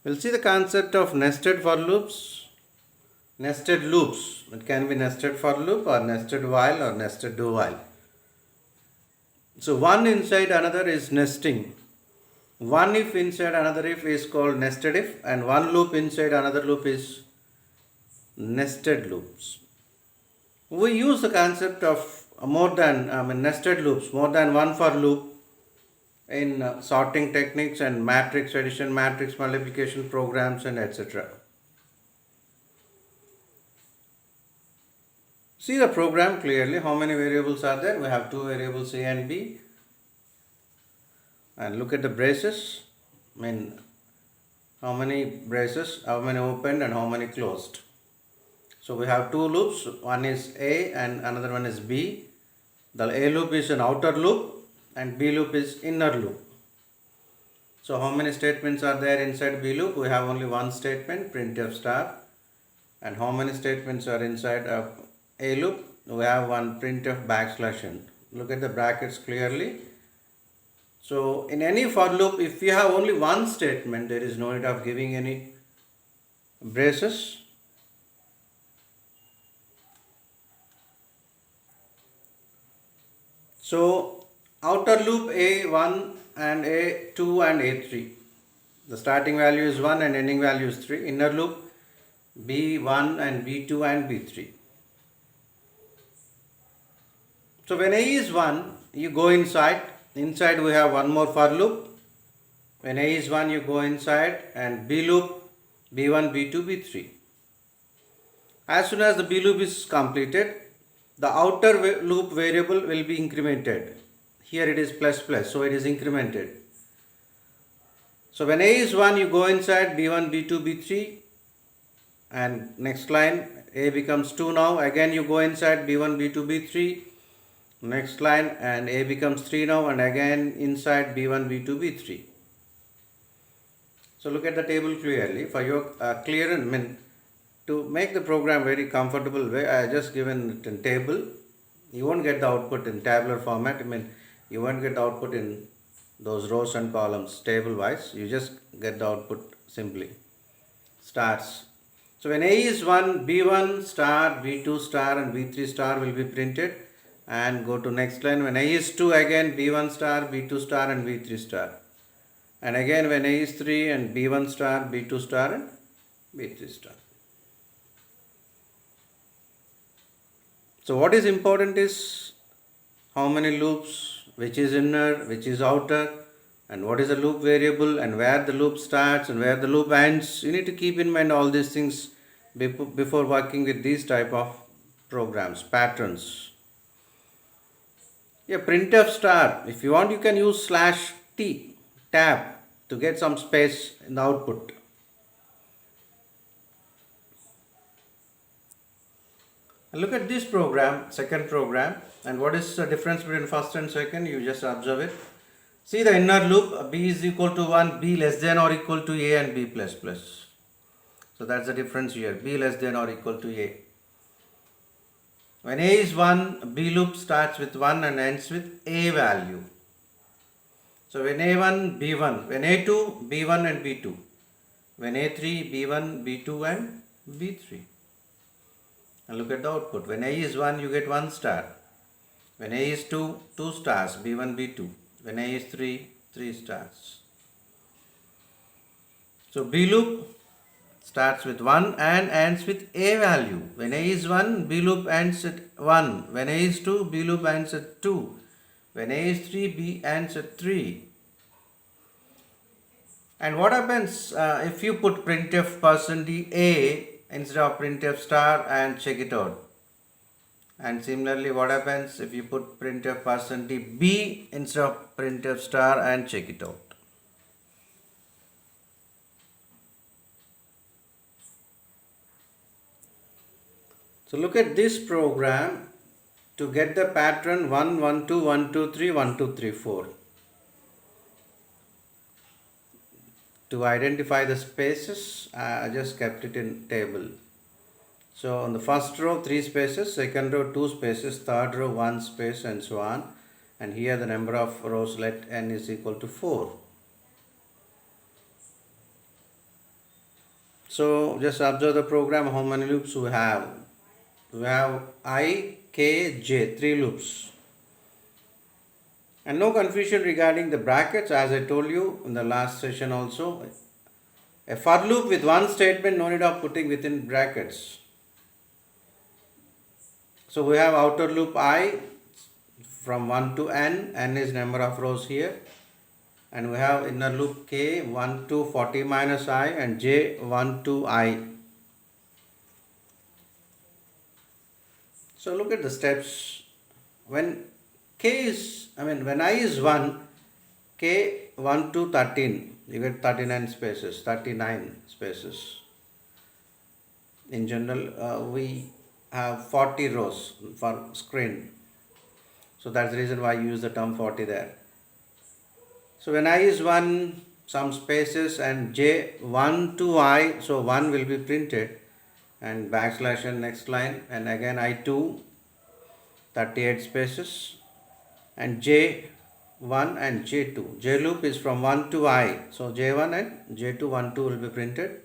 We'll see the concept of nested for loops. Nested loops. It can be nested for loop or nested while or nested do while. So one inside another is nesting. One if inside another if is called nested if, and one loop inside another loop is nested loops. We use the concept of nested loops, more than one for loop in sorting techniques and matrix addition, matrix multiplication programs, and etc. See the program clearly. How many variables are there? We have two variables A and B. And look at the braces. How many braces, how many opened and how many closed. So we have two loops. One is A and another one is B. The A loop is an outer loop and B loop is inner loop. So how many statements are there inside B loop? We have only one statement, printf star. And how many statements are inside A loop? We have one printf \n. Look at the brackets clearly. So in any for loop, if you have only one statement, there is no need of giving any braces. So outer loop A1 and A2 and A3. The starting value is 1 and ending value is 3. Inner loop B1 and B2 and B3. So when A is 1, you go inside. Inside we have one more for loop. When A is 1, you go inside, and B loop B1, B2, B3. As soon as the B loop is completed, the outer loop variable will be incremented. Here it is plus plus, so it is incremented. So when A is 1, you go inside B1, B2, B3, and next line A becomes 2 now. Again you go inside B1, B2, B3. Next line and A becomes 3 now, and again inside B1, B2, B3. So look at the table clearly. For your to make the program very comfortable way, I just given it in table. You won't get the output in tabular format. You won't get the output in those rows and columns table wise. You just get the output simply. Stars. So when A is 1, B1 star, B2 star and B3 star will be printed. And go to next line. When A is 2, again B1 star, B2 star and B3 star. And again when A is 3 and B1 star, B2 star and B3 star. So what is important is how many loops, which is inner, which is outer, and what is the loop variable, and where the loop starts and where the loop ends. You need to keep in mind all these things before working with these type of programs, patterns. Yeah, printf star. If you want, you can use /t tab to get some space in the output. And look at this program, second program, and what is the difference between first and second? You just observe it. See the inner loop, B is equal to 1, B less than or equal to A and B plus plus. So that's the difference here, B less than or equal to A. When A is 1, B loop starts with 1 and ends with A value. So when A1, B1, when A2, B1 and B2. When A3, B1, B2 and B3. And look at the output. When A is 1, you get 1 star. When A is 2, 2 stars, B1, B2. When A is 3, 3 stars. So B loop starts with 1 and ends with A value. When A is 1, B loop ends at 1. When A is 2, B loop ends at 2. When A is 3, B ends at 3. And what happens if you put printf %A instead of printf star and check it out? And similarly, what happens if you put printf %B instead of printf star and check it out? So look at this program to get the pattern 1, 1, 2, 1, 2, 3, 1, 2, 3, 4. To identify the spaces, I just kept it in table. So on the first row 3 spaces, second row 2 spaces, third row 1 space and so on. And here the number of rows let n is equal to 4. So just observe the program, how many loops we have. We have I, K, J, 3 loops. And no confusion regarding the brackets, as I told you in the last session also. A for loop with one statement, no need of putting within brackets. So we have outer loop I from 1 to n is number of rows here. And we have inner loop K 1 to 40 minus I and J 1 to I. So look at the steps. When when I is 1, K 1 to 13, you get 39 spaces, 39 spaces. In general, we have 40 rows for screen. So that's the reason why I use the term 40 there. So when I is 1, some spaces and J 1 to I, so 1 will be printed and backslash and next line, and again I2, 38 spaces, and J1 and J2. J loop is from 1 to I, so J1 and J2 1 2 will be printed.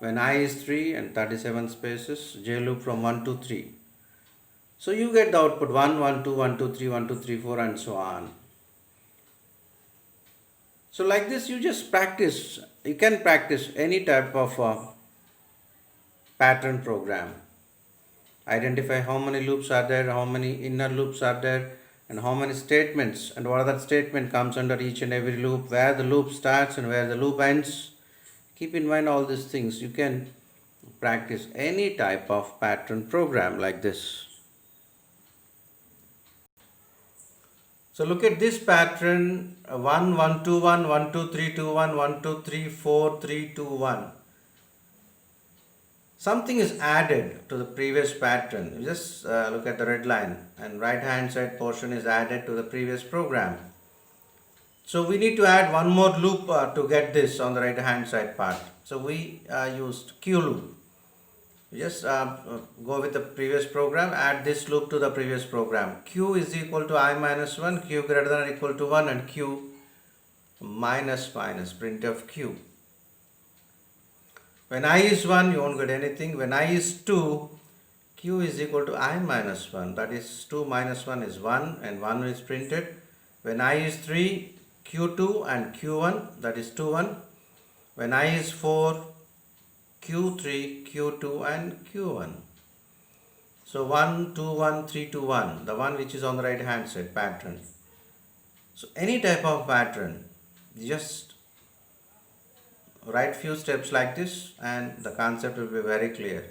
When I is 3 and 37 spaces, J loop from 1 to 3. So you get the output 1 1 2 1 2 3 1 2 3 4 and so on. So like this you just practice. You can practice any type of pattern program. Identify how many loops are there, how many inner loops are there, and how many statements, and what other statement comes under each and every loop, where the loop starts and where the loop ends. Keep in mind all these things. You can practice any type of pattern program like this. So look at this pattern 1 1 2 1 1 2 3 2 1 1 2 3 4 3 2 1. Something is added to the previous pattern. You just look at the red line, and right hand side portion is added to the previous program. So we need to add one more loop to get this on the right hand side part. So we used Q loop. Just go with the previous program, add this loop to the previous program. Q is equal to I minus 1, Q greater than or equal to 1, and Q minus minus, printf Q. When I is 1, you won't get anything. When I is 2, Q is equal to I minus 1. That is 2 minus 1 is 1 and 1 is printed. When I is 3, Q2 and Q1, that is 2 1. When I is 4, Q3, Q2 and Q1. So 1, 2, 1, 3, 2, 1, the one which is on the right hand side pattern. So any type of pattern, just write few steps like this and the concept will be very clear.